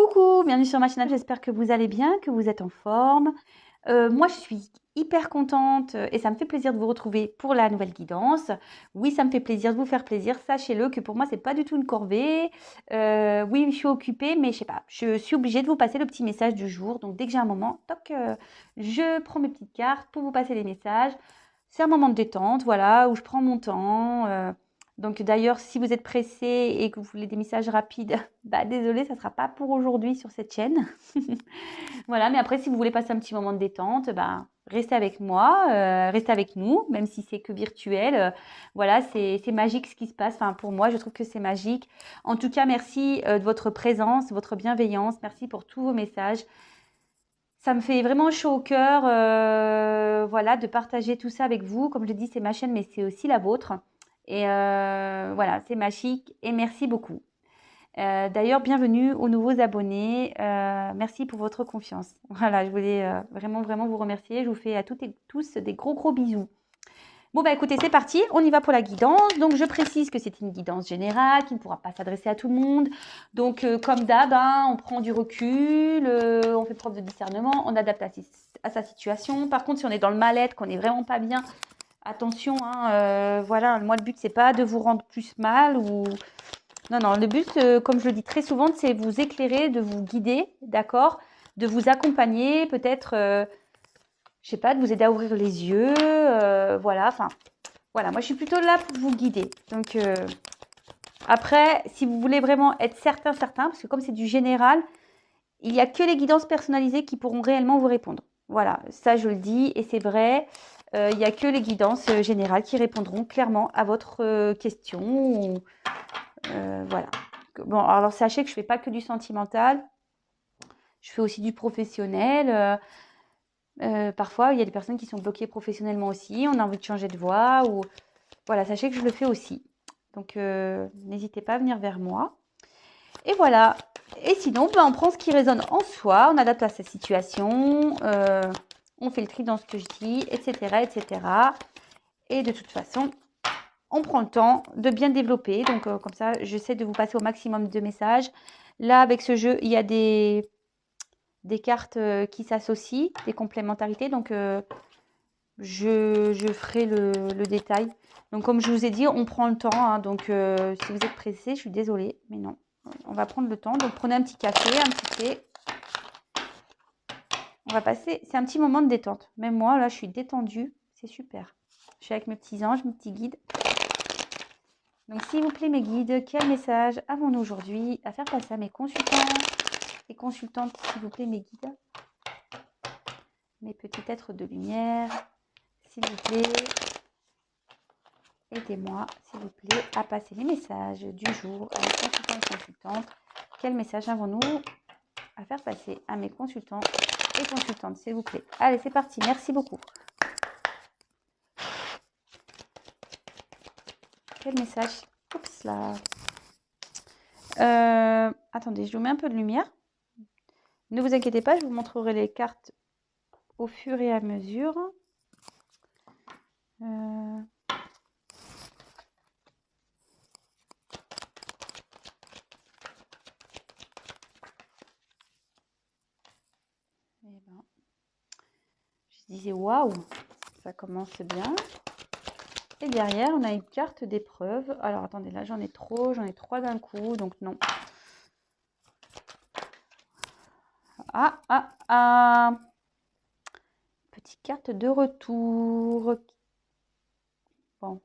Coucou, bienvenue sur ma chaîne, j'espère que vous allez bien, que vous êtes en forme. Moi, je suis hyper contente et ça me fait plaisir de vous retrouver pour la nouvelle guidance. Oui, ça me fait plaisir de vous faire plaisir. Sachez-le que pour moi, c'est pas du tout une corvée. Oui, je suis occupée, mais je sais pas, je suis obligée de vous passer le petit message du jour. Donc, dès que j'ai un moment, toc, je prends mes petites cartes pour vous passer les messages. C'est un moment de détente, voilà, où je prends mon temps. Donc d'ailleurs, si vous êtes pressé et que vous voulez des messages rapides, bah désolé, ça ne sera pas pour aujourd'hui sur cette chaîne. Voilà, mais après, si vous voulez passer un petit moment de détente, bah, restez avec moi, restez avec nous, même si c'est que virtuel. Voilà, c'est magique ce qui se passe. Enfin, pour moi, je trouve que c'est magique. En tout cas, merci de votre présence, votre bienveillance. Merci pour tous vos messages. Ça me fait vraiment chaud au cœur, voilà, de partager tout ça avec vous. Comme je dis, c'est ma chaîne, mais c'est aussi la vôtre. Et voilà, c'est magique et merci beaucoup. D'ailleurs, bienvenue aux nouveaux abonnés. Merci pour votre confiance. Voilà, je voulais vraiment, vraiment vous remercier. Je vous fais à toutes et tous des gros, gros bisous. Bon, bah écoutez, c'est parti. On y va pour la guidance. Donc, je précise que c'est une guidance générale qui ne pourra pas s'adresser à tout le monde. Donc, comme d'hab, hein, on prend du recul, on fait preuve de discernement, on adapte à sa situation. Par contre, si on est dans le mal-être, qu'on n'est vraiment pas bien, attention, hein, voilà, moi, le but, c'est pas de vous rendre plus mal ou... Non, non, le but, comme je le dis très souvent, c'est vous éclairer, de vous guider, d'accord? De vous accompagner, peut-être, je sais pas, de vous aider à ouvrir les yeux, voilà, enfin, voilà, moi je suis plutôt là pour vous guider. Donc, après, si vous voulez vraiment être certain, parce que comme c'est du général, il n'y a que les guidances personnalisées qui pourront réellement vous répondre. Voilà, ça je le dis et c'est vrai. Il n'y a que les guidances générales qui répondront clairement à votre question. Voilà. Bon, alors sachez que je ne fais pas que du sentimental. Je fais aussi du professionnel. Parfois, il y a des personnes qui sont bloquées professionnellement aussi. On a envie de changer de voie. Ou... Voilà, sachez que je le fais aussi. Donc, n'hésitez pas à venir vers moi. Et voilà. Et sinon, ben, on prend ce qui résonne en soi. On adapte à sa situation. On fait le tri dans ce que je dis, etc., etc. Et de toute façon, on prend le temps de bien développer. Donc, comme ça, j'essaie de vous passer au maximum de messages. Là, avec ce jeu, il y a des cartes qui s'associent, des complémentarités. Donc, je ferai le détail. Donc, comme je vous ai dit, on prend le temps. Hein, donc, si vous êtes pressé, je suis désolée. Mais non, on va prendre le temps. Donc, prenez un petit café, un petit thé. On va passer. C'est un petit moment de détente. Même moi, là, je suis détendue. C'est super. Je suis avec mes petits anges, mes petits guides. Donc, s'il vous plaît, mes guides, quel message avons-nous aujourd'hui à faire passer à mes consultants et consultantes, s'il vous plaît, mes guides, mes petits êtres de lumière, s'il vous plaît, aidez-moi, s'il vous plaît, à passer les messages du jour à mes consultants et consultantes. Quel message avons-nous à faire passer à mes consultants et consultantes, s'il vous plaît. Allez, c'est parti. Merci beaucoup. Quel message? Oups là. Attendez, je vous mets un peu de lumière. Ne vous inquiétez pas, je vous montrerai les cartes au fur et à mesure. Je disais waouh, ça commence bien. Et derrière, on a une carte d'épreuve. Alors, attendez, là, j'en ai trois d'un coup, donc non. Petite carte de retour. Bon,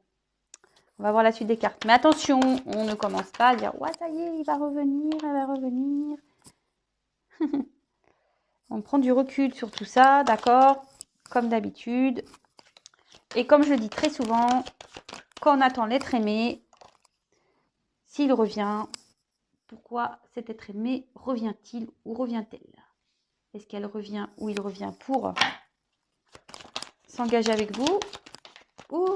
on va voir la suite des cartes. Mais attention, on ne commence pas à dire « Ouais, ça y est, il va revenir, elle va revenir. » On prend du recul sur tout ça, d'accord? Comme d'habitude. Et comme je le dis très souvent, quand on attend l'être aimé, s'il revient, pourquoi cet être aimé revient-il ou revient-elle? Est-ce qu'elle revient ou il revient pour s'engager avec vous ou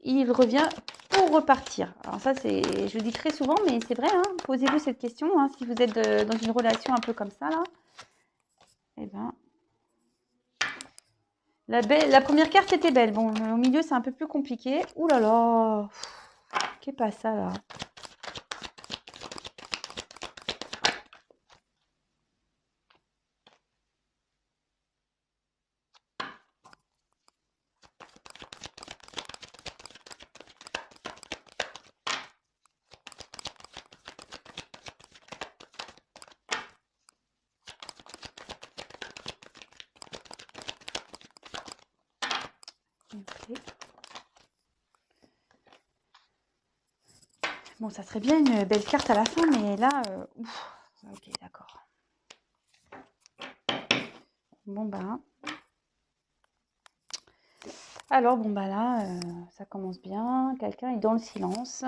il revient pour repartir? Alors ça, je le dis très souvent, mais c'est vrai, hein, posez-vous cette question, hein, si vous êtes dans une relation un peu comme ça, là. Eh ben, la première carte était belle. Bon, au milieu, c'est un peu plus compliqué. Ouh là là, qu'est pas ça, là? Bon, ça serait bien une belle carte à la fin, mais là, ouf, ok, d'accord. Bon, bah. Alors, bon, bah là, ça commence bien. Quelqu'un est dans le silence.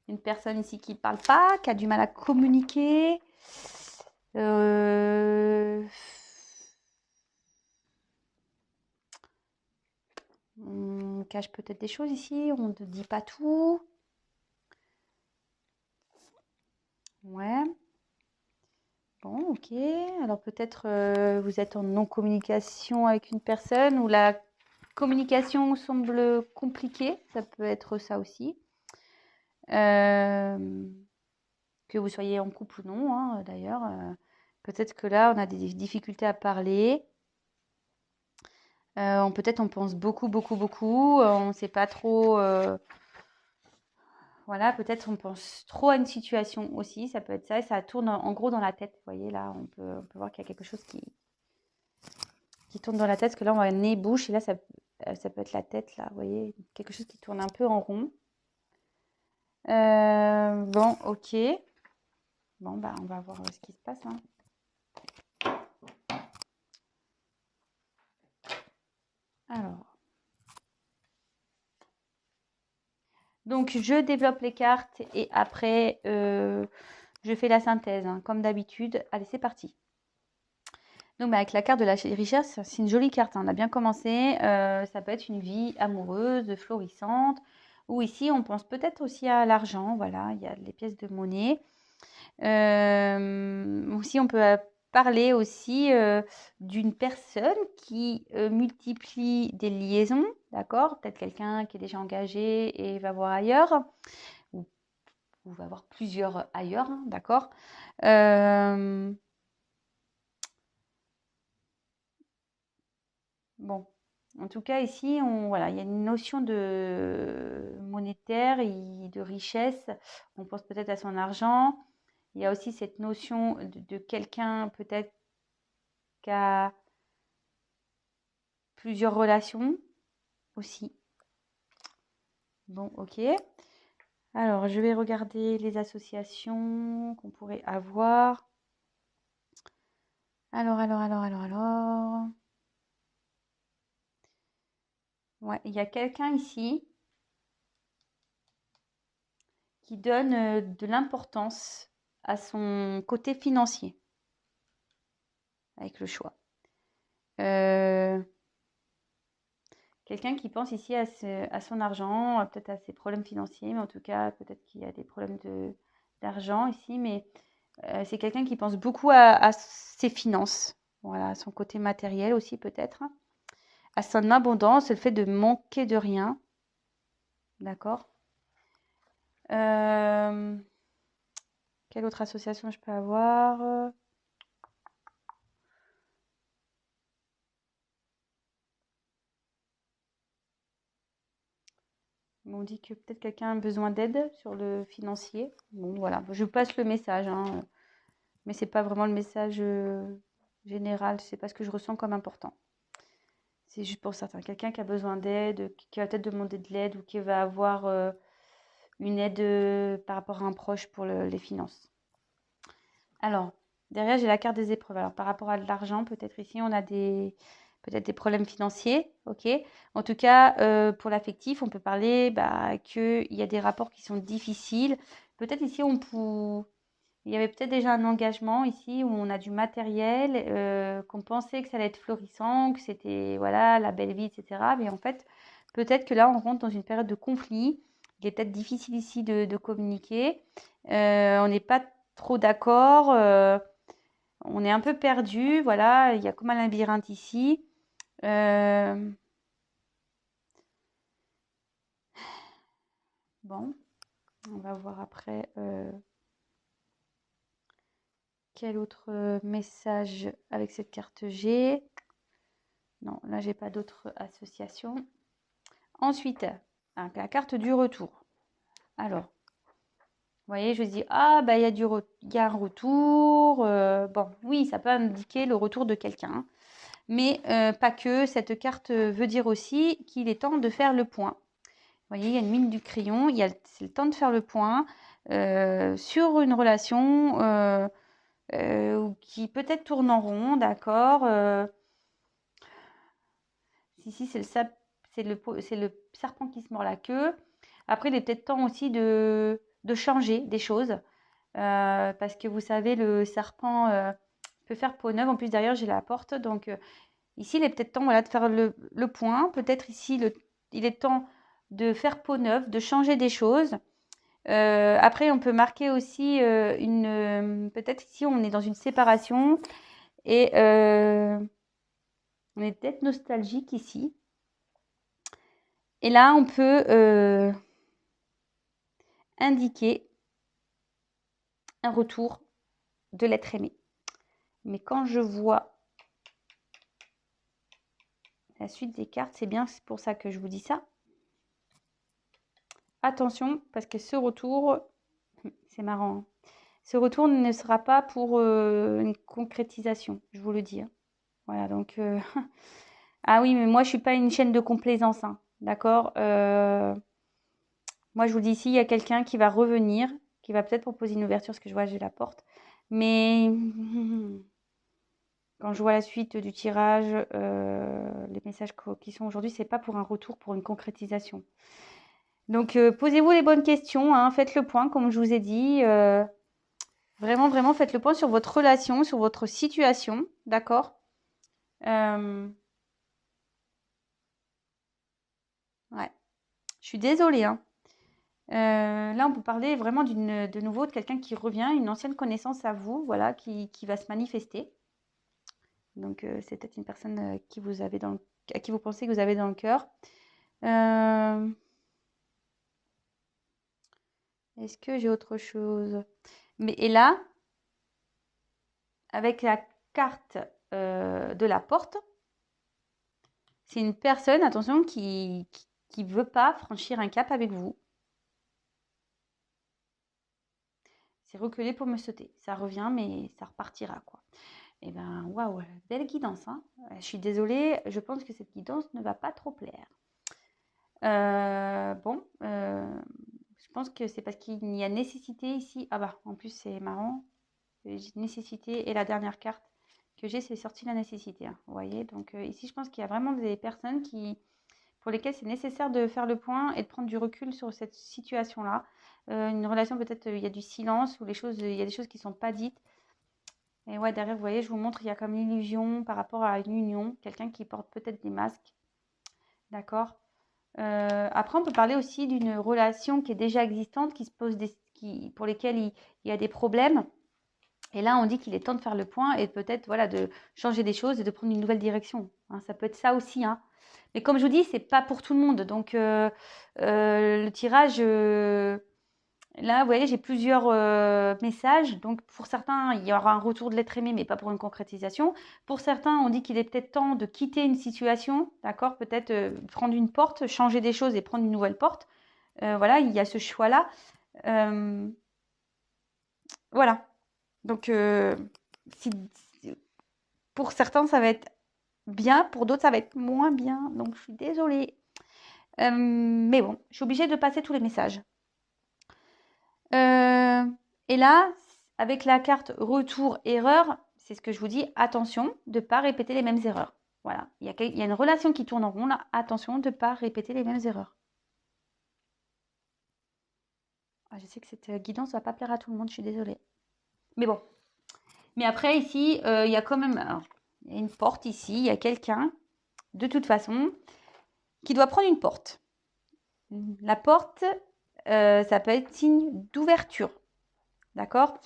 Une personne ici qui ne parle pas, qui a du mal à communiquer. On cache peut-être des choses ici, on ne dit pas tout. Ouais. Bon, ok. Alors peut-être vous êtes en non-communication avec une personne ou la communication semble compliquée. Ça peut être ça aussi. Que vous soyez en couple ou non, hein, d'ailleurs. Peut-être que là, on a des difficultés à parler. Peut-être on pense beaucoup, beaucoup, beaucoup. On ne sait pas trop. Voilà, peut-être on pense trop à une situation aussi. Ça peut être ça. Et ça tourne en gros dans la tête. Vous voyez, là, on peut voir qu'il y a quelque chose qui tourne dans la tête. Parce que là, on voit nez, bouche. Et là, ça peut être la tête, là. Vous voyez, quelque chose qui tourne un peu en rond. Bon, ok. Bon, bah, on va voir ce qui se passe. Hein. Alors. Donc, je développe les cartes et après, je fais la synthèse, hein, comme d'habitude. Allez, c'est parti. Donc, bah, avec la carte de la richesse, c'est une jolie carte. Hein, on a bien commencé. Ça peut être une vie amoureuse, florissante. Ou ici, on pense peut-être aussi à l'argent. Voilà, il y a les pièces de monnaie. Aussi, on peut parler aussi d'une personne qui multiplie des liaisons, d'accord? Peut-être quelqu'un qui est déjà engagé et va voir ailleurs, ou va voir plusieurs ailleurs, hein, d'accord? Bon, en tout cas, ici, voilà, il y a une notion de monétaire et de richesse. On pense peut-être à son argent. Il y a aussi cette notion de quelqu'un peut-être qui a plusieurs relations aussi. Bon, ok. Alors, je vais regarder les associations qu'on pourrait avoir. Alors. Ouais, il y a quelqu'un ici qui donne de l'importance à son côté financier avec le choix. Quelqu'un qui pense ici à son argent, peut-être à ses problèmes financiers, mais en tout cas, peut-être qu'il y a des problèmes d'argent ici, mais c'est quelqu'un qui pense beaucoup à ses finances, voilà, à son côté matériel aussi peut-être, à son abondance, le fait de manquer de rien, d'accord. Quelle autre association je peux avoir? On dit que peut-être quelqu'un a besoin d'aide sur le financier. Bon, voilà, je vous passe le message, hein, mais c'est pas vraiment le message général, c'est pas ce que je ressens comme important. C'est juste pour certains. Quelqu'un qui a besoin d'aide, qui va peut-être demander de l'aide ou qui va avoir une aide par rapport à un proche pour les finances. Alors, derrière, j'ai la carte des épreuves. Alors, par rapport à de l'argent, peut-être ici, on a peut-être des problèmes financiers, ok. En tout cas, pour l'affectif, on peut parler qu'il y a des rapports qui sont difficiles. Peut-être ici, il y avait peut-être déjà un engagement ici où on a du matériel, qu'on pensait que ça allait être florissant, que c'était voilà la belle vie, etc. Mais en fait, peut-être que là, on rentre dans une période de conflit. Il est peut-être difficile ici de communiquer. On n'est pas trop d'accord. On est un peu perdu. Voilà, il y a comme un labyrinthe ici. Bon, on va voir après. Quel autre message avec cette carte j'ai? Non, là, j'ai pas d'autres associations. Ensuite, la carte du retour. Alors, vous voyez, je dis, il y a un retour. Bon, oui, ça peut indiquer le retour de quelqu'un. Mais pas que. Cette carte veut dire aussi qu'il est temps de faire le point. Vous voyez, il y a une mine du crayon. C'est le temps de faire le point sur une relation qui peut-être tourne en rond, d'accord. Ici, c'est le serpent qui se mord la queue. Après, il est peut-être temps aussi de changer des choses. Parce que vous savez, le serpent peut faire peau neuve. En plus, derrière, j'ai la porte. Donc, ici, il est peut-être temps, voilà, de faire le point. Peut-être ici, il est temps de faire peau neuve, de changer des choses. Après, on peut marquer aussi peut-être ici, on est dans une séparation et on est peut-être nostalgique ici. Et là, on peut indiquer un retour de l'être aimé. Mais quand je vois la suite des cartes, c'est bien pour ça que je vous dis ça. Attention, parce que ce retour, c'est marrant, hein. Ce retour ne sera pas pour une concrétisation, je vous le dis, hein. Voilà, donc... Ah oui, mais moi, je suis pas une chaîne de complaisance, hein, d'accord. Moi, je vous dis ici, il y a quelqu'un qui va revenir, qui va peut-être proposer une ouverture, parce que je vois, j'ai la porte. Mais quand je vois la suite du tirage, les messages qui sont aujourd'hui, c'est pas pour un retour, pour une concrétisation. Donc, posez-vous les bonnes questions, hein, faites le point, comme je vous ai dit. Vraiment, vraiment, faites le point sur votre relation, sur votre situation, d'accord. Ouais, je suis désolée, hein. Là, on peut parler vraiment de nouveau de quelqu'un qui revient, une ancienne connaissance à vous, voilà, qui va se manifester. Donc, c'est peut-être une personne à qui vous pensez que vous avez dans le cœur. Est-ce que j'ai autre chose? Et là, avec la carte de la porte, c'est une personne, attention, qui veut pas franchir un cap avec vous. C'est reculer pour me sauter. Ça revient, mais ça repartira, quoi. Eh ben, waouh, belle guidance, hein. Je suis désolée, je pense que cette guidance ne va pas trop plaire. Bon, je pense que c'est parce qu'il y a nécessité ici. Ah bah, en plus, c'est marrant. Nécessité et la dernière carte que j'ai, c'est sorti la nécessité, hein, vous voyez. Donc ici, je pense qu'il y a vraiment des personnes pour lesquelles c'est nécessaire de faire le point et de prendre du recul sur cette situation-là. Une relation, peut-être, il y a du silence ou il y a des choses qui ne sont pas dites. Et ouais, derrière, vous voyez, je vous montre, il y a comme l'illusion par rapport à une union, quelqu'un qui porte peut-être des masques, d'accord. Après, on peut parler aussi d'une relation qui est déjà existante, pour lesquelles il y a des problèmes. Et là, on dit qu'il est temps de faire le point et peut-être voilà, de changer des choses et de prendre une nouvelle direction, hein. Ça peut être ça aussi, hein. Mais comme je vous dis, c'est pas pour tout le monde. Donc, le tirage, là, vous voyez, j'ai plusieurs messages. Donc, pour certains, il y aura un retour de l'être aimé, mais pas pour une concrétisation. Pour certains, on dit qu'il est peut-être temps de quitter une situation, d'accord. Peut-être prendre une porte, changer des choses et prendre une nouvelle porte. Voilà, il y a ce choix-là. Voilà. Donc, pour certains, ça va être bien, pour d'autres, ça va être moins bien. Donc, je suis désolée. Mais bon, je suis obligée de passer tous les messages. Et là, avec la carte retour erreur, c'est ce que je vous dis, attention de ne pas répéter les mêmes erreurs. Voilà, il y a une relation qui tourne en rond là, attention de ne pas répéter les mêmes erreurs. Ah, je sais que cette guidance ne va pas plaire à tout le monde, je suis désolée. Mais bon. Mais après, ici, il y a quand même il y a une porte ici, il y a quelqu'un, de toute façon, qui doit prendre une porte. La porte, ça peut être signe d'ouverture. D'accord.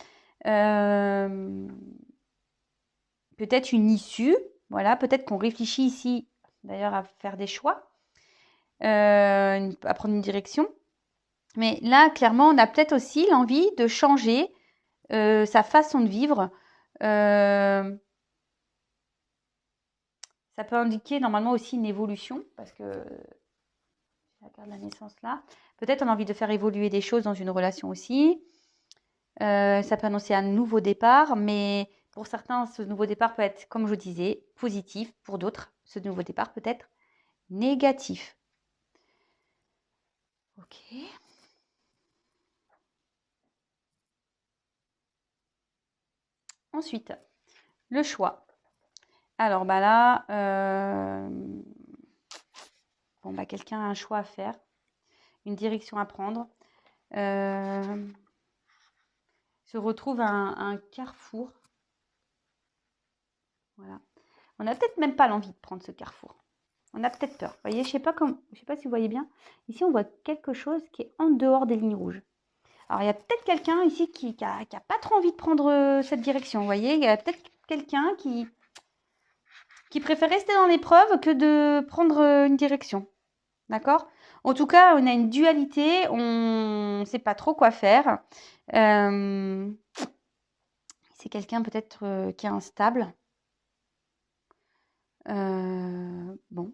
Peut-être une issue. Voilà, peut-être qu'on réfléchit ici, d'ailleurs, à faire des choix, à prendre une direction. Mais là, clairement, on a peut-être aussi l'envie de changer sa façon de vivre. Ça peut indiquer normalement aussi une évolution, parce que la carte de la naissance là, peut-être on a envie de faire évoluer des choses dans une relation aussi. Ça peut annoncer un nouveau départ, mais pour certains, ce nouveau départ peut être, comme je disais, positif. Pour d'autres, ce nouveau départ peut être négatif. Ok. Ensuite, le choix. Alors, bah là, bon, bah, quelqu'un a un choix à faire, une direction à prendre. Se retrouve à un carrefour. Voilà. On n'a peut-être même pas l'envie de prendre ce carrefour. On a peut-être peur. Vous voyez, je sais pas si vous voyez bien. Ici, on voit quelque chose qui est en dehors des lignes rouges. Alors, il y a peut-être quelqu'un ici qui a pas trop envie de prendre cette direction. Vous voyez, il y a peut-être quelqu'un qui préfère rester dans l'épreuve que de prendre une direction. D'accord? En tout cas, on a une dualité, on ne sait pas trop quoi faire. C'est quelqu'un peut-être qui est instable. Bon,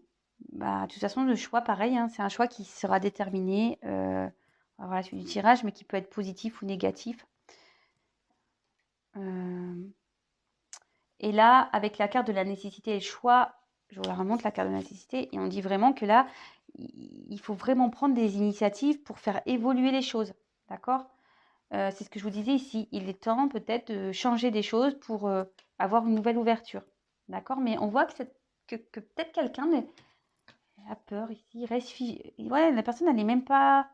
bah, de toute façon, le choix, pareil, hein, c'est un choix qui sera déterminé à la suite du tirage, mais qui peut être positif ou négatif. Et là, avec la carte de la nécessité et le choix, je vous la remonte la carte de la nécessité, et on dit vraiment que là, il faut vraiment prendre des initiatives pour faire évoluer les choses. D'accord? C'est ce que je vous disais ici. Il est temps peut-être de changer des choses pour avoir une nouvelle ouverture. D'accord? Mais on voit que peut-être quelqu'un a peur ici. Il reste ouais, la personne, elle est même pas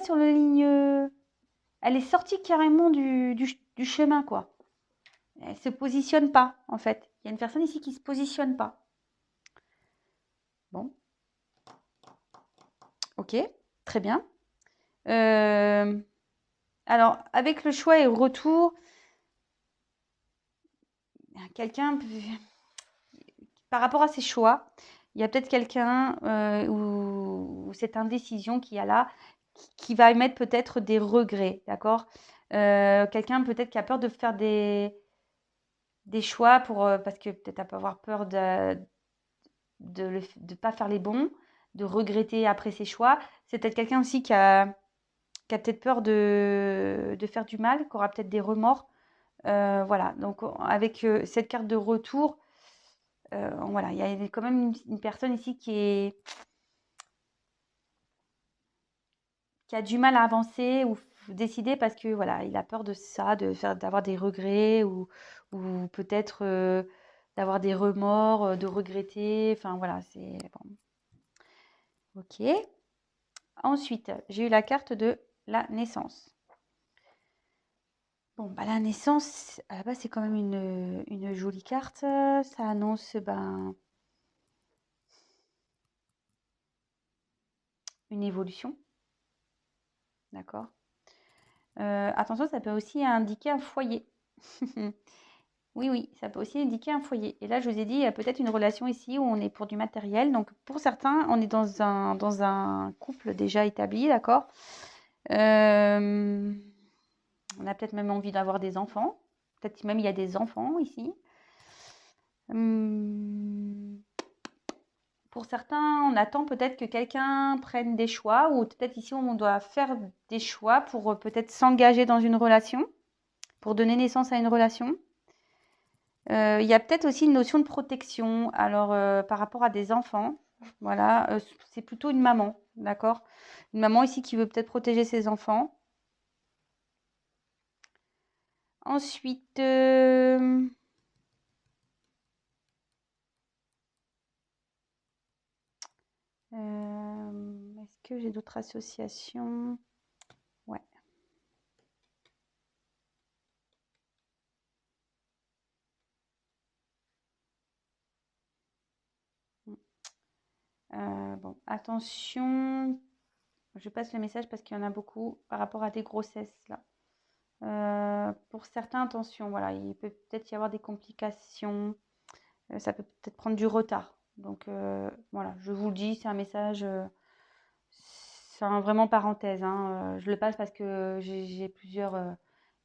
sur la ligne. Elle est sortie carrément du chemin, quoi. Elle se positionne pas, en fait. Il y a une personne ici qui se positionne pas. Bon. Ok, très bien. Alors, avec le choix et le retour, quelqu'un, par rapport à ses choix, il y a peut-être quelqu'un ou cette indécision qu'il y a là qui va émettre peut-être des regrets, d'accord? Quelqu'un peut-être qui a peur de faire des choix parce que peut-être elle peut avoir peur de pas faire les bons, de regretter après ses choix. C'est peut-être quelqu'un aussi qui a peut-être peur de faire du mal, qui aura peut-être des remords. Voilà, donc avec cette carte de retour, voilà, il y a quand même une personne ici qui a du mal à avancer ou décider parce que voilà, il a peur de ça, d'avoir des regrets ou peut-être d'avoir des remords, de regretter. Enfin voilà, c'est bon. Ok. Ensuite, j'ai eu la carte de la naissance. Bon, bah, la naissance, à la base, c'est quand même une jolie carte. Ça annonce ben, une évolution. D'accord? Attention, ça peut aussi indiquer un foyer. Oui, oui, ça peut aussi indiquer un foyer. Et là, je vous ai dit, il y a peut-être une relation ici où on est pour du matériel. Donc, pour certains, on est dans un couple déjà établi, d'accord? Euh, on a peut-être même envie d'avoir des enfants. Peut-être même il y a des enfants ici. Hum, Pour certains, on attend peut-être que quelqu'un prenne des choix ou peut-être ici on doit faire des choix pour peut-être s'engager dans une relation, pour donner naissance à une relation. Il y a peut-être aussi une notion de protection. Alors, par rapport à des enfants, voilà, c'est plutôt une maman, d'accord? Une maman ici qui veut peut-être protéger ses enfants. Ensuite, est-ce que j'ai d'autres associations? Ouais. Bon, attention, je passe le message parce qu'il y en a beaucoup par rapport à des grossesses là. Pour certains, attention, voilà, il peut peut-être y avoir des complications, ça peut peut-être prendre du retard. Donc voilà, je vous le dis, c'est un message, c'est vraiment parenthèse, hein, je le passe parce que j'ai plusieurs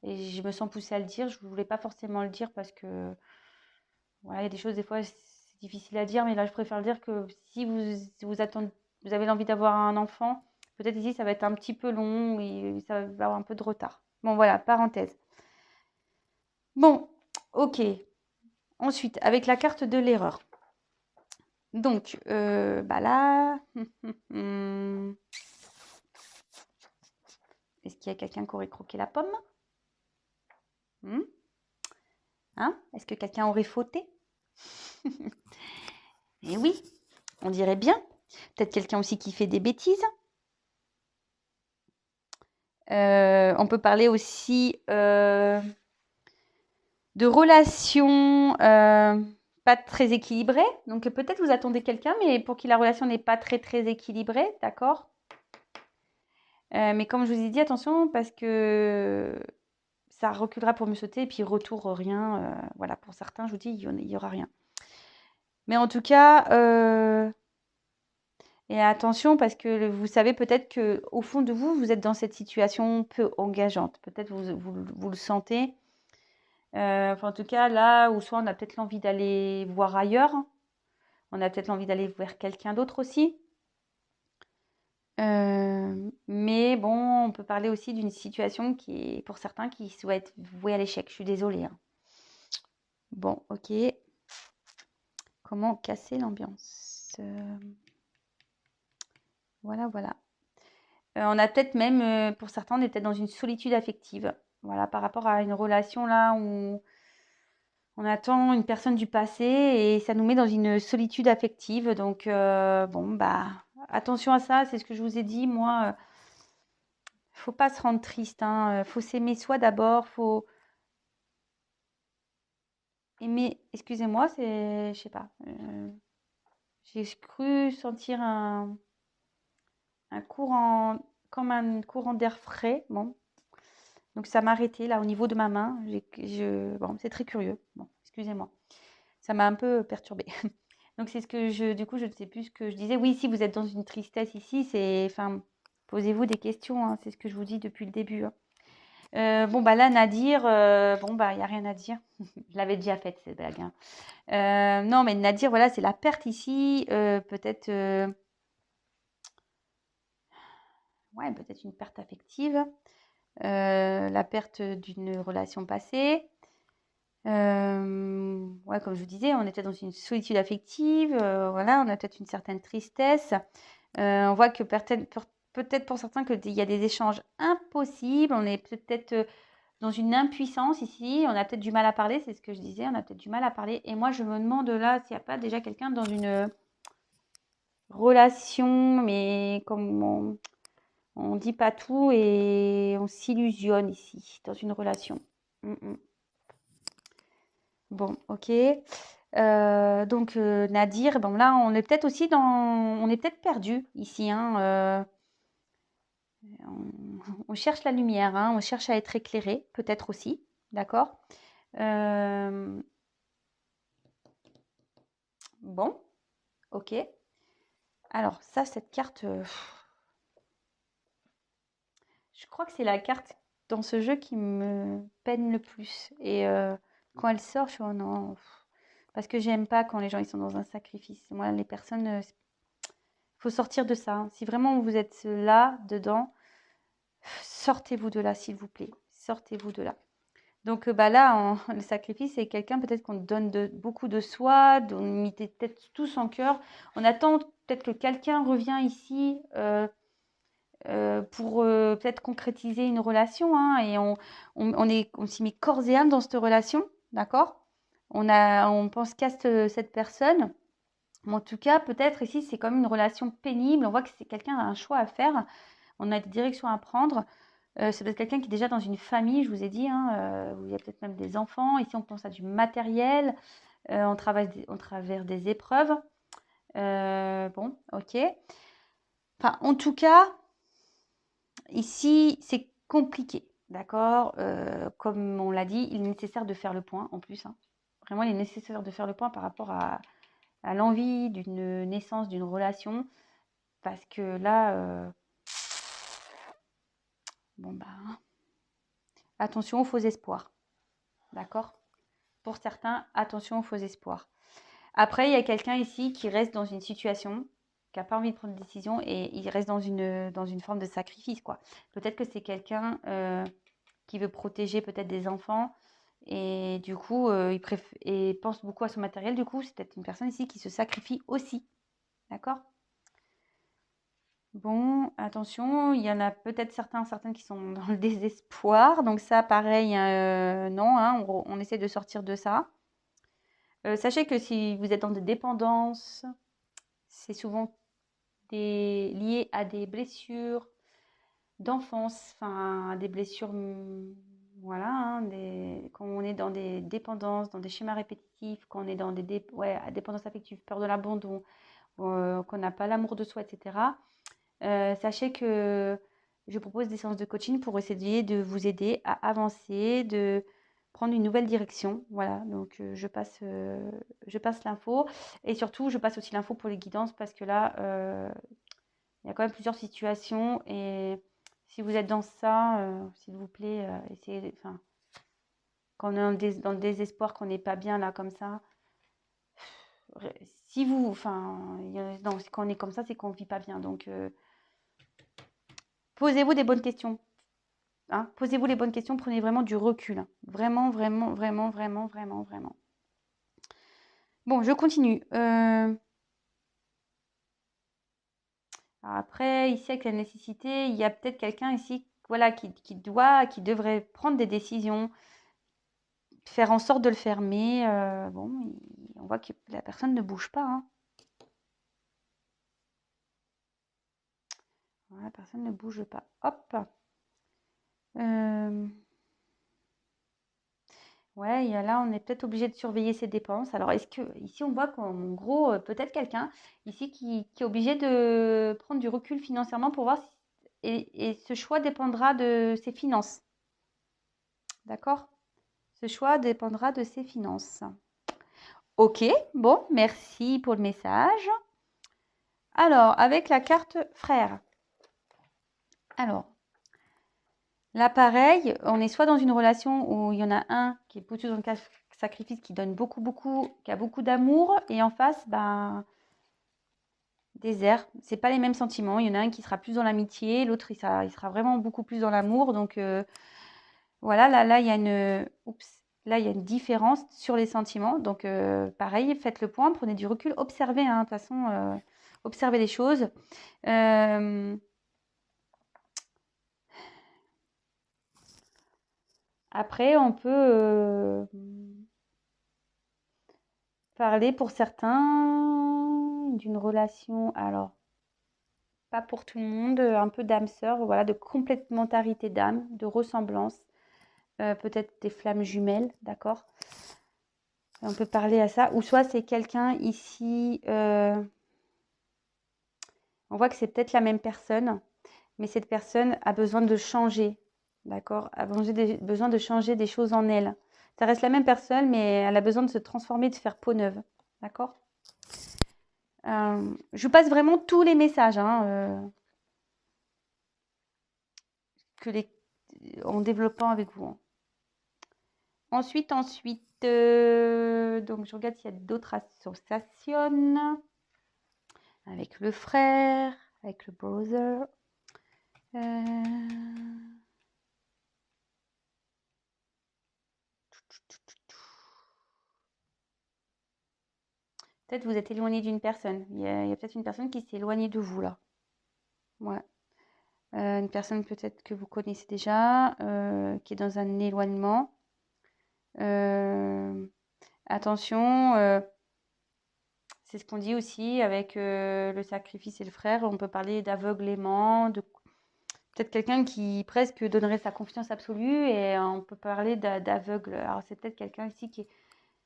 et je me sens poussée à le dire. Je ne voulais pas forcément le dire parce que voilà, il y a des choses des fois c'est difficile à dire, mais là je préfère le dire que si vous attendez, vous avez envie d'avoir un enfant, peut-être ici ça va être un petit peu long et ça va avoir un peu de retard. Bon voilà, parenthèse. Bon, ok. Ensuite, avec la carte de l'erreur. Donc, bah là, Est-ce qu'il y a quelqu'un qui aurait croqué la pomme? Hmm. Hein? Est-ce que quelqu'un aurait fauté? Eh oui, on dirait bien. Peut-être quelqu'un aussi qui fait des bêtises. On peut parler aussi de relations pas très équilibrées. Donc peut-être vous attendez quelqu'un, mais pour qui la relation n'est pas très très équilibrée, d'accord? Mais comme je vous ai dit, attention, parce que ça reculera pour mieux sauter, et puis retour rien. Voilà, pour certains, je vous dis, il n'y aura rien. Mais en tout cas, et attention, parce que vous savez peut-être qu'au fond de vous, vous êtes dans cette situation peu engageante. Peut-être vous le sentez. En tout cas, là où soit on a peut-être l'envie d'aller voir ailleurs, on a peut-être l'envie d'aller vers quelqu'un d'autre aussi. Mais bon, on peut parler aussi d'une situation qui est, pour certains, qui souhaitent vouer à l'échec. Je suis désolée, hein. Bon, ok. Comment casser l'ambiance? Voilà, voilà. On a peut-être même, pour certains, on est peut-être dans une solitude affective. Voilà, par rapport à une relation là où on attend une personne du passé et ça nous met dans une solitude affective. Donc, bon, bah, attention à ça, c'est ce que je vous ai dit. Moi, faut pas se rendre triste, hein. Faut s'aimer soi d'abord, faut aimer. Excusez-moi, je sais pas. J'ai cru sentir un courant, comme un courant d'air frais. Bon, donc ça m'a arrêté là au niveau de ma main. Bon, c'est très curieux. Bon, excusez-moi. Ça m'a un peu perturbée. Donc c'est ce que du coup, je ne sais plus ce que je disais. Oui, si vous êtes dans une tristesse ici, enfin, posez-vous des questions, hein. C'est ce que je vous dis depuis le début, hein. Bon, bah là, Nadir, bon, bah, il n'y a rien à dire. Je l'avais déjà faite, cette blague, hein. Non, mais Nadir, voilà, c'est la perte ici. Peut-être, ouais, peut-être une perte affective. La perte d'une relation passée. Ouais, comme je vous disais, on était dans une solitude affective, voilà, on a peut-être une certaine tristesse. On voit que peut-être pour certains qu'il y a des échanges impossibles, on est peut-être dans une impuissance ici, on a peut-être du mal à parler, c'est ce que je disais, on a peut-être du mal à parler. Et moi, je me demande là s'il n'y a pas déjà quelqu'un dans une relation, mais comme on dit pas tout et on s'illusionne ici, dans une relation. Bon, ok. Donc Nadir, bon là on est peut-être aussi on est peut-être perdu ici, hein. On cherche la lumière, hein, on cherche à être éclairé, peut-être aussi, d'accord. Euh, bon, ok. Alors ça, cette carte, je crois que c'est la carte dans ce jeu qui me peine le plus. Et quand elle sort, je suis oh non, parce que j'aime pas quand les gens ils sont dans un sacrifice. Moi, les personnes, faut sortir de ça, hein. Si vraiment vous êtes là, dedans, sortez-vous de là, s'il vous plaît. Sortez-vous de là. Donc bah là, le sacrifice, c'est quelqu'un peut-être qu'on donne beaucoup de soi, on met peut-être tout son cœur. On attend peut-être que quelqu'un revient ici pour peut-être concrétiser une relation, hein, et on s'y met corps et âme dans cette relation, d'accord? On pense qu'à cette personne. Mais en tout cas, peut-être ici, c'est comme une relation pénible. On voit que c'est quelqu'un qui a un choix à faire. On a des directions à prendre. C'est peut-être quelqu'un qui est déjà dans une famille, je vous ai dit, hein, où il y a peut-être même des enfants. Ici, on pense à du matériel. On travers des épreuves. Bon, ok. Enfin, en tout cas, ici, c'est compliqué, d'accord? Comme on l'a dit, il est nécessaire de faire le point en plus, hein. Vraiment, il est nécessaire de faire le point par rapport à l'envie d'une naissance, d'une relation. Parce que là, bon bah, attention aux faux espoirs, d'accord? Pour certains, attention aux faux espoirs. Après, il y a quelqu'un ici qui reste dans une situation, qui n'a pas envie de prendre de décision et il reste dans une forme de sacrifice, quoi. Peut-être que c'est quelqu'un qui veut protéger peut-être des enfants et du coup, et pense beaucoup à son matériel. Du coup, c'est peut-être une personne ici qui se sacrifie aussi, d'accord? Bon, attention, il y en a peut-être certaines qui sont dans le désespoir. Donc ça, pareil, non, hein, on essaie de sortir de ça. Sachez que si vous êtes dans des dépendances, c'est souvent lié à des blessures d'enfance, enfin des blessures, voilà, hein, quand on est dans des dépendances, dans des schémas répétitifs, quand on est dans ouais, dépendances affectives, peur de l'abandon, qu'on n'a pas l'amour de soi, etc. Sachez que je propose des séances de coaching pour essayer de vous aider à avancer, de prendre une nouvelle direction. Voilà, donc je passe l'info et surtout je passe aussi l'info pour les guidances parce que là, il y a quand même plusieurs situations et si vous êtes dans ça, s'il vous plaît, essayez, enfin, quand on est dans le désespoir, qu'on n'est pas bien là comme ça, si vous, enfin, non, quand on est comme ça, c'est qu'on ne vit pas bien. Donc, posez-vous des bonnes questions. Hein. Posez-vous les bonnes questions, prenez vraiment du recul. Hein. Vraiment, vraiment, vraiment, vraiment, vraiment, vraiment. Bon, je continue. Après, ici, avec la nécessité, il y a peut-être quelqu'un ici voilà, qui devrait prendre des décisions, faire en sorte de le faire. Mais bon, on voit que la personne ne bouge pas. Hein. Voilà, la personne ne bouge pas. Hop. Ouais, là, on est peut-être obligé de surveiller ses dépenses. Alors, est-ce que ici, on voit qu'en gros, peut-être quelqu'un ici qui est obligé de prendre du recul financièrement pour voir et ce choix dépendra de ses finances. D'accord? Ce choix dépendra de ses finances. Ok, bon, merci pour le message. Alors, avec la carte frère. Alors, là, pareil, on est soit dans une relation où il y en a un qui est plutôt dans le sacrifice, qui donne beaucoup, beaucoup, qui a beaucoup d'amour, et en face, ben, désert. C'est pas les mêmes sentiments. Il y en a un qui sera plus dans l'amitié, l'autre, il sera vraiment beaucoup plus dans l'amour. Donc, voilà, là, il y a là, il y a une différence sur les sentiments. Donc, pareil, faites le point, prenez du recul, observez, hein, de toute façon, observez les choses. Après, on peut parler pour certains d'une relation, alors pas pour tout le monde, un peu d'âme sœur, voilà, de complémentarité d'âme, de ressemblance, peut-être des flammes jumelles, d'accord? On peut parler à ça, ou soit c'est quelqu'un ici, on voit que c'est peut-être la même personne, mais cette personne a besoin de changer, d'accord? A besoin de changer des choses en elle. Ça reste la même personne, mais elle a besoin de se transformer, de faire peau neuve, d'accord? Je vous passe vraiment tous les messages hein, en développant avec vous. Hein. Ensuite, donc je regarde s'il y a d'autres associations avec le frère, avec le brother. Peut-être vous êtes éloigné d'une personne. Il y a peut-être une personne qui s'est éloignée de vous là. Ouais. Une personne peut-être que vous connaissez déjà, qui est dans un éloignement. Attention, c'est ce qu'on dit aussi avec le sacrifice et le frère. On peut parler d'aveuglement, de peut-être quelqu'un qui presque donnerait sa confiance absolue et on peut parler d'aveugle. Alors c'est peut-être quelqu'un ici qui est...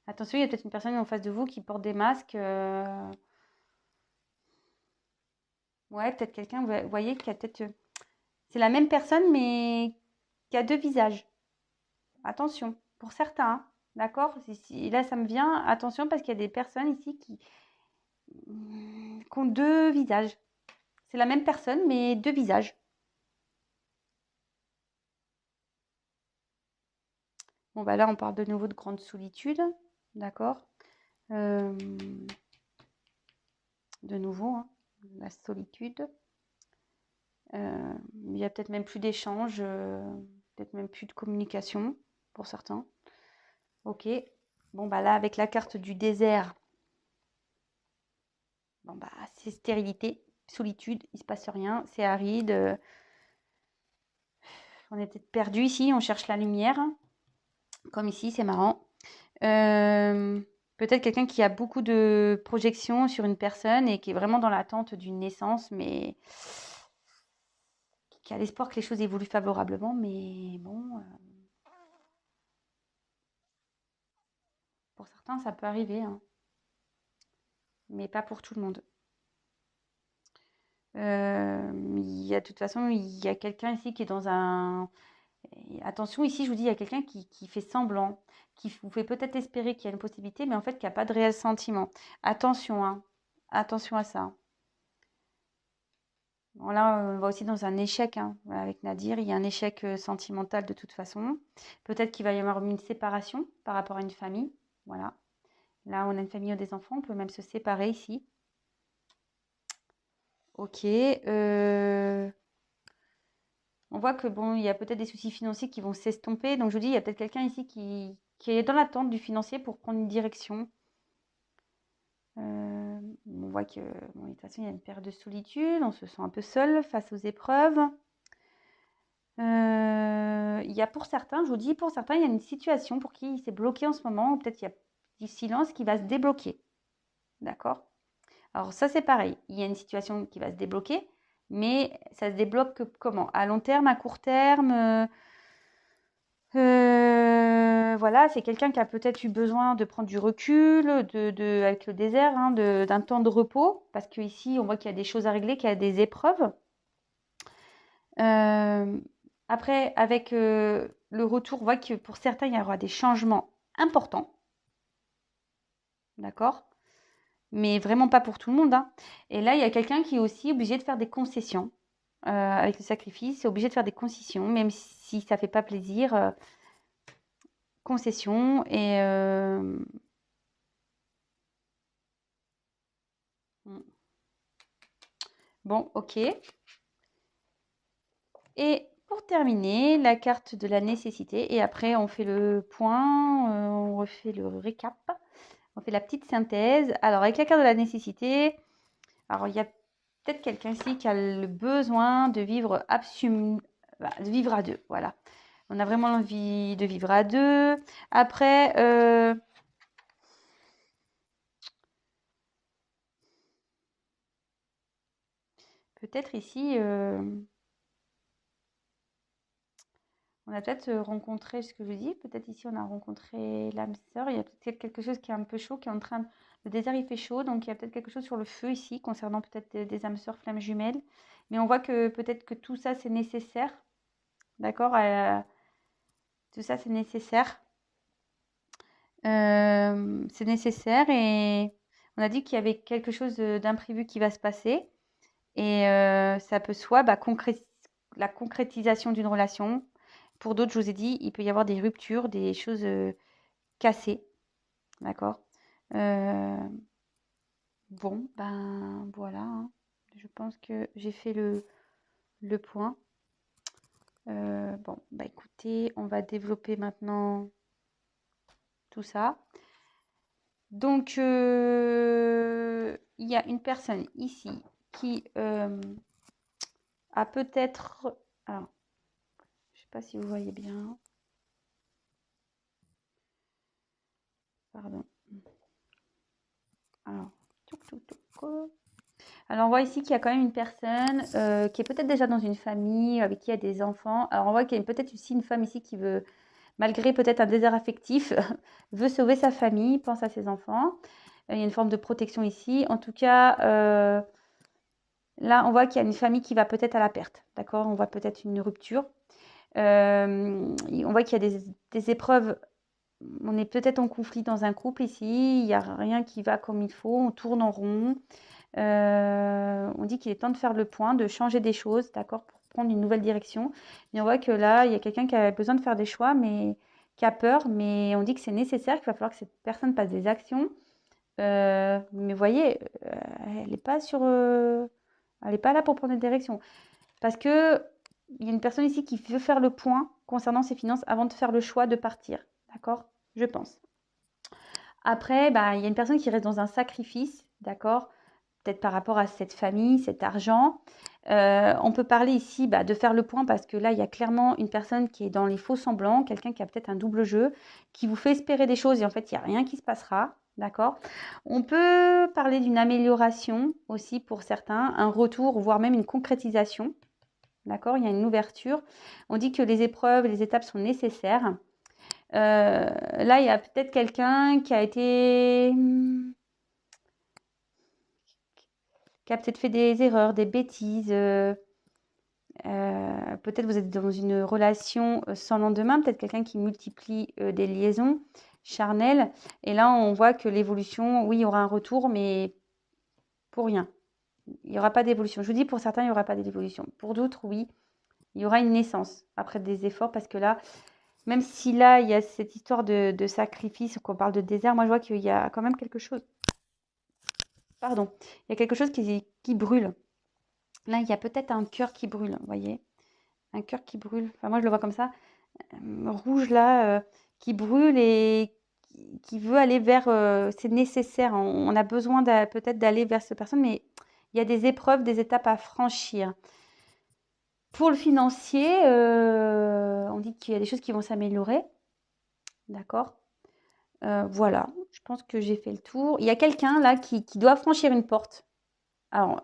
Attention, il y a peut-être une personne en face de vous qui porte des masques. Ouais, peut-être quelqu'un, vous voyez, qui a peut-être... C'est la même personne mais qui a deux visages. Attention, pour certains, hein, d'accord? Là, ça me vient, attention parce qu'il y a des personnes ici qui ont deux visages. C'est la même personne, mais deux visages. Bon, bah là, on parle de nouveau de grande solitude, d'accord? De nouveau, hein, la solitude. Il y a peut-être même plus d'échanges, peut-être même plus de communication pour certains. Ok. Bon, bah là, avec la carte du désert, bon, bah, c'est stérilité. solitude, il se passe rien, c'est aride. On est peut-être perdu ici, on cherche la lumière. Comme ici, c'est marrant. Peut-être quelqu'un qui a beaucoup de projections sur une personne et qui est vraiment dans l'attente d'une naissance, mais qui a l'espoir que les choses évoluent favorablement. Mais bon, pour certains, ça peut arriver, hein, mais pas pour tout le monde. De toute façon, il y a quelqu'un ici qui est dans un... Attention, ici, je vous dis, il y a quelqu'un qui fait semblant, qui vous fait peut-être espérer qu'il y a une possibilité, mais en fait, qui n'a pas de réel sentiment. Attention, hein. Attention à ça. Bon, là, on va aussi dans un échec, hein. Voilà, avec Nadir. Il y a un échec sentimental de toute façon. Peut-être qu'il va y avoir une séparation par rapport à une famille. Voilà. Là, on a une famille ou des enfants. On peut même se séparer ici. Ok. On voit que bon, il y a peut-être des soucis financiers qui vont s'estomper. Donc, je vous dis, il y a peut-être quelqu'un ici qui est dans l'attente du financier pour prendre une direction. On voit que, bon, de toute façon, il y a une période de solitude. On se sent un peu seul face aux épreuves. Il y a pour certains, je vous dis, pour certains, il y a une situation pour qui il s'est bloqué en ce moment, ou peut-être il y a du silence qui va se débloquer. D'accord? Alors ça, c'est pareil. Il y a une situation qui va se débloquer, mais ça se débloque comment? À long terme, à court terme voilà, c'est quelqu'un qui a peut-être eu besoin de prendre du recul, avec le désert, hein, d'un temps de repos, parce qu'ici, on voit qu'il y a des choses à régler, qu'il y a des épreuves. Après, avec le retour, on voit que pour certains, il y aura des changements importants. D'accord? Mais vraiment pas pour tout le monde, hein. Et là, il y a quelqu'un qui est aussi obligé de faire des concessions. Avec le sacrifice, c'est obligé de faire des concessions, même si ça ne fait pas plaisir. Concessions et... Bon, ok. Et pour terminer, la carte de la nécessité. Et après, on fait le point, on refait le récap. On fait la petite synthèse. Alors, avec la carte de la nécessité, alors il y a peut-être quelqu'un ici qui a le besoin de vivre de vivre à deux. Voilà. On a vraiment envie de vivre à deux. Après, peut-être ici, on a peut-être rencontré, ce que je dis, peut-être ici on a rencontré l'âme sœur. Il y a peut-être quelque chose qui est un peu chaud, qui est en train de... Le désert il fait chaud, donc il y a peut-être quelque chose sur le feu ici, concernant peut-être des âmes sœurs flammes jumelles. Mais on voit que peut-être que tout ça c'est nécessaire. D'accord? Tout ça c'est nécessaire. C'est nécessaire et on a dit qu'il y avait quelque chose d'imprévu qui va se passer. Et ça peut soit la concrétisation d'une relation. Pour d'autres, je vous ai dit, il peut y avoir des ruptures, des choses cassées. D'accord? Bon, ben voilà, hein. Je pense que j'ai fait le point. Bon, bah écoutez, on va développer maintenant tout ça. Donc, il y a une personne ici qui a peut-être... Alors, je ne sais pas si vous voyez bien. Pardon. Alors, Alors, on voit ici qu'il y a quand même une personne qui est peut-être déjà dans une famille, avec qui il y a des enfants. Alors, on voit qu'il y a peut-être aussi une femme ici qui veut, malgré peut-être un désert affectif, veut sauver sa famille, pense à ses enfants. Il y a une forme de protection ici. En tout cas, là, on voit qu'il y a une famille qui va peut-être à la perte. D'accord? On voit peut-être une rupture. On voit qu'il y a des épreuves. On est peut-être en conflit dans un couple ici. Il n'y a rien qui va comme il faut. On tourne en rond. On dit qu'il est temps de faire le point, de changer des choses, d'accord, pour prendre une nouvelle direction. Et on voit que là, il y a quelqu'un qui a besoin de faire des choix, mais qui a peur. Mais on dit que c'est nécessaire, qu'il va falloir que cette personne passe des actions. Mais vous voyez, elle n'est pas elle n'est pas là pour prendre une direction. Parce que il y a une personne ici qui veut faire le point concernant ses finances avant de faire le choix de partir. D'accord? Je pense. Après, bah, il y a une personne qui reste dans un sacrifice, d'accord? peut-être par rapport à cette famille, cet argent. On peut parler ici de faire le point parce que là, il y a clairement une personne qui est dans les faux semblants, quelqu'un qui a peut-être un double jeu, qui vous fait espérer des choses et en fait, il n'y a rien qui se passera. D'accord? On peut parler d'une amélioration aussi pour certains, un retour, voire même une concrétisation. D'accord? Il y a une ouverture. On dit que les épreuves, les étapes sont nécessaires. Là, il y a peut-être quelqu'un qui a été... qui a peut-être fait des erreurs, des bêtises. Peut-être vous êtes dans une relation sans lendemain, peut-être quelqu'un qui multiplie des liaisons charnelles. Et là, on voit que l'évolution, oui, il y aura un retour, mais pour rien. Il n'y aura pas d'évolution. Je vous dis, pour certains, il n'y aura pas d'évolution. Pour d'autres, oui, il y aura une naissance après des efforts, parce que là, même si là, il y a cette histoire de sacrifice, qu'on parle de désert, moi, je vois qu'il y a quand même quelque chose. Pardon. Il y a quelque chose qui brûle. Là, il y a peut-être un cœur qui brûle, vous voyez? Un cœur qui brûle. Enfin, moi, je le vois comme ça. Rouge, là, qui brûle et qui veut aller vers... c'est nécessaire. On a besoin peut-être d'aller vers cette personne, mais il y a des épreuves, des étapes à franchir. Pour le financier, on dit qu'il y a des choses qui vont s'améliorer. D'accord? Voilà, je pense que j'ai fait le tour. Il y a quelqu'un là qui doit franchir une porte. Alors,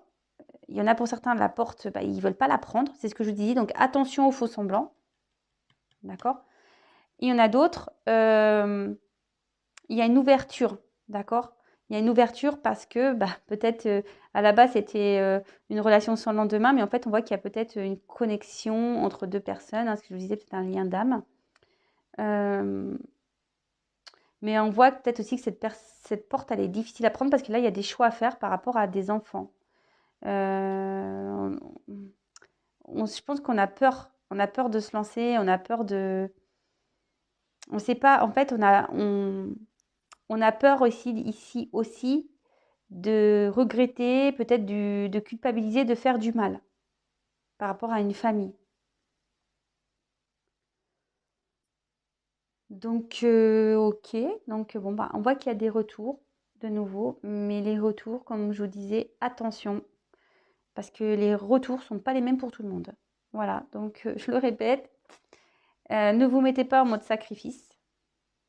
il y en a pour certains, la porte, ils ne veulent pas la prendre, c'est ce que je vous dis. Donc, attention aux faux semblants. D'accord? Il y en a d'autres, il y a une ouverture. D'accord? Il y a une ouverture parce que peut-être à la base, c'était une relation sans lendemain, mais en fait, on voit qu'il y a peut-être une connexion entre deux personnes. Hein, ce que je vous disais, peut-être un lien d'âme. Mais on voit peut-être aussi que cette porte, elle est difficile à prendre parce que là, il y a des choix à faire par rapport à des enfants. Je pense qu'on a peur. On a peur de se lancer, on a peur de... On ne sait pas, en fait, on a peur aussi, ici aussi de regretter, peut-être de culpabiliser, de faire du mal par rapport à une famille. Donc, ok. Donc, bon, on voit qu'il y a des retours de nouveau, mais les retours, comme je vous disais, attention, parce que les retours sont pas les mêmes pour tout le monde. Voilà, donc je le répète, ne vous mettez pas en mode sacrifice,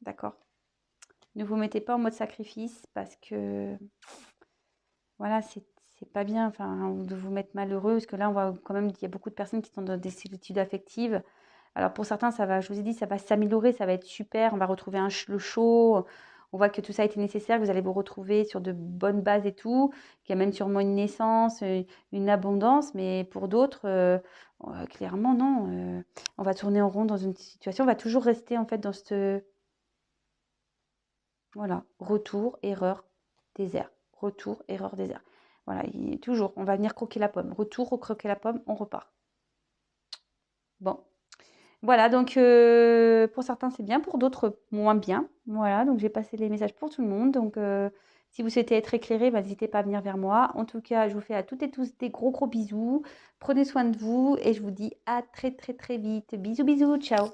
d'accord? Ne vous mettez pas en mode sacrifice parce que, voilà, c'est pas bien, enfin, de vous mettre malheureux, parce que là, on voit quand même qu'il y a beaucoup de personnes qui sont dans des solitudes affectives. Alors pour certains, ça va, je vous ai dit, ça va s'améliorer, ça va être super, on va retrouver le chaud, on voit que tout ça a été nécessaire, que vous allez vous retrouver sur de bonnes bases et tout, qu'il y a même sûrement une naissance, une abondance, mais pour d'autres, clairement non. On va tourner en rond dans une situation, on va toujours rester en fait dans ce, voilà, retour, erreur, désert, retour, erreur, désert. Voilà, toujours, on va venir croquer la pomme, retour, recroquer la pomme, on repart. Bon. Voilà, donc pour certains c'est bien, pour d'autres moins bien. Voilà, donc j'ai passé les messages pour tout le monde. Donc si vous souhaitez être éclairé, n'hésitez pas à venir vers moi. En tout cas, je vous fais à toutes et tous des gros gros bisous. Prenez soin de vous et je vous dis à très très très vite. Bisous bisous, ciao.